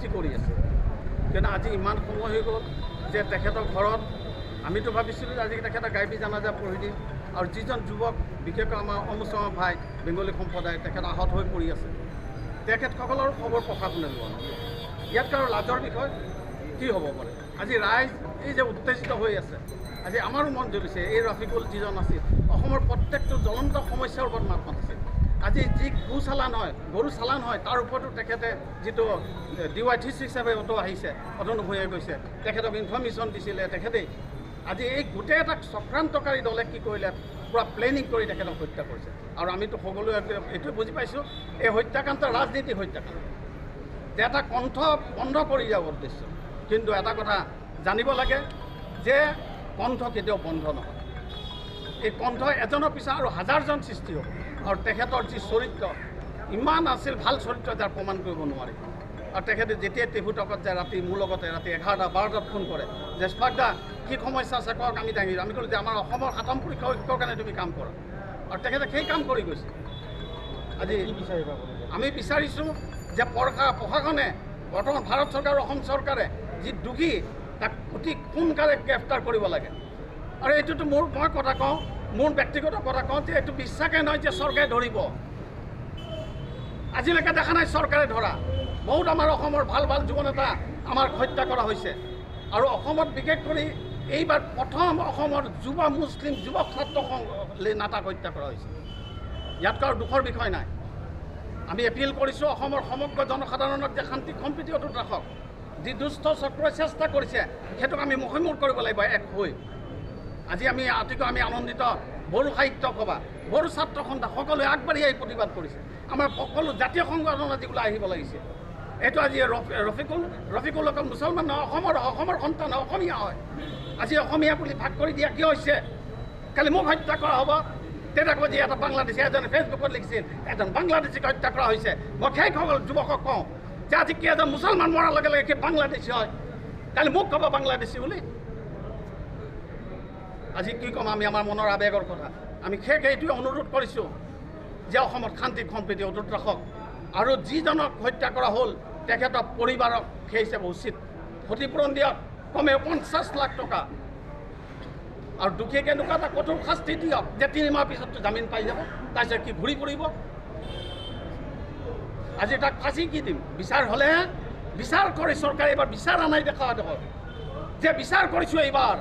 সৃষ্টি কৰি আছে। কিন্তু আজি ইমান সময় হৈ গ'ল যে তেখেতৰ ঘৰত আমিতো ভাবিছিলোঁ যে আজি তেখেতৰ গাইবী জানাজা পঢ়ি দিম, আৰু যিজন যুৱক বিশেষকৈ আমাৰ অমুচমৰ ভাই বেংগলী সম্প্ৰদায় তেখেত আহত হৈ পৰি আছে, তেখেতসকলৰ খবৰ প্ৰশাসনে লোৱা নাই। ইয়াত আৰু লাজৰ বিষয় কি হ'ব পাৰে? আজি ৰাইজ এই যে উত্তেজিত হৈ আছে, আজি আমাৰো মন জ্বলিছে। এই ৰফিকুল যিজন আছিল, অসমৰ প্ৰত্যেকটো জ্বলন্ত সমস্যাৰ ওপৰত মাত মাতিছে। আজি যি গো চালান হয়, গৰু চালান হয়, তাৰ ওপৰতো তেখেতে যিটো DY থিছ হিচাপে অটো আহিছে, অতনু ভূঞাই কৈছে তেখেতক ইনফৰ্মেশ্যন দিছিলে তেখেতেই। আজি এই গোটেই এটা চক্ৰান্তকাৰী দলে কি কৰিলে, পূৰা প্লেনিং কৰি তেখেতক হত্যা কৰিছে। আৰু আমিতো সকলোৱে এইটো বুজি পাইছোঁ, এই হত্যাকাণ্ড ৰাজনীতিক হত্যাকাণ্ড, যে এটা কণ্ঠ বন্ধ কৰি যাব উদ্দেশ্য। কিন্তু এটা কথা জানিব লাগে যে কণ্ঠ কেতিয়াও বন্ধ নহয়। এই কণ্ঠ এজনৰ পিছত আৰু হাজাৰজন সৃষ্টি হ'ব। আৰু তেখেতৰ যি চৰিত্ৰ ইমান আছিল, ভাল চৰিত্ৰ যাৰ প্ৰমাণ কৰিব নোৱাৰি। আৰু তেখেতে যেতিয়া টেবুটকত যায় ৰাতি মোৰ লগতে ৰাতি 11-12টাত ফোন কৰে যে স্পাগদা কি সমস্যা আছে কওক, আমি দাঙি আমি ক'লোঁ যে আমাৰ অসমৰ 7ম পৰীক্ষা শিক্ষকৰ কাৰণে তুমি কাম কৰা। আৰু তেখেতে সেই কাম কৰি গৈছে। আজি আমি বিচাৰিছোঁ যে প্ৰশাসনে, বৰ্তমান ভাৰত চৰকাৰ আৰু অসম চৰকাৰে যি দোষী তাক অতি সোনকালে গ্ৰেপ্তাৰ কৰিব লাগে। আৰু এইটোতো মই কথা কওঁ, মোৰ ব্যক্তিগত কথা কওঁ যে এইটো বিশ্বাসে নহয় যে চৰকাৰে ধৰিব। আজিলৈকে দেখা নাই চৰকাৰে ধৰা। বহুত আমাৰ অসমৰ ভাল ভাল যুৱনেতা আমাৰ হত্যা কৰা হৈছে। আৰু অসমত বিশেষ কৰি এইবাৰ প্ৰথম অসমৰ যুৱ মুছলিম যুৱক ছাত্ৰ নেতাক হত্যা কৰা হৈছে। ইয়াতকৈ আৰু দুখৰ বিষয় নাই। আমি এপিল কৰিছোঁ অসমৰ সমগ্ৰ জনসাধাৰণক যে শান্তি সম্প্ৰীতি অটুট ৰাখক। যি দুষ্ট চক্ৰই চেষ্টা কৰিছে সেইটোক আমি মুখেমুখ কৰিব লাগিব এক হৈ। আজি আমি অতিকৈ আনন্দিত। বড়ো সাহিত্য সভা, বড়ো ছাত্ৰ সন্থা সকলোৱে আগবাঢ়ি আহি প্ৰতিবাদ কৰিছে। আমাৰ সকলো জাতীয় সংগঠন আজি ওলাই আহিব লাগিছে। এইটো আজি ৰফিকুল অকল মুছলমান নহয়, অসমৰ সন্তান অসমীয়া হয়। আজি অসমীয়া বুলি ভাগ কৰি দিয়া কিয় হৈছে? কালি মোক হত্যা কৰা হ'ব, তেতিয়া ক'ব যে এটা বাংলাদেশী এজনে ফেচবুকত লিখিছিল এজন বাংলাদেশীক হত্যা কৰা হৈছে। মই সেইসকল যুৱকক কওঁ যে আজি কি এজন মুছলমান মৰাৰ লগে লগে কি বাংলাদেশী হয়? কালি মোক ক'ব বাংলাদেশী বুলি। আজি কি ক'ম আমি আমাৰ মনৰ আৱেগৰ কথা। আমি এইটোৱে অনুৰোধ কৰিছোঁ যে অসমত শান্তি সম্প্ৰীতি অটুট ৰাখক। আৰু যিজনক হত্যা কৰা হ'ল তেখেতৰ পৰিবাৰক সেই হিচাপে উচিত ক্ষতিপূৰণ দিয়ক, কমেও 50 লাখ টকা। আৰু দুখীয়াকে এনেকুৱা এটা কঠোৰ শাস্তি দিয়ক যে 3 মাহ পিছততো জামিন পাই যাব, তাৰপিছত কি ঘূৰি ফুৰিব? আজি তাক ফাঁচি কি দিম? বিচাৰ হ'লেহে বিচাৰ কৰি চৰকাৰে এইবাৰ বিচাৰ আনাই দেখা দেখক যে বিচাৰ কৰিছোঁ এইবাৰ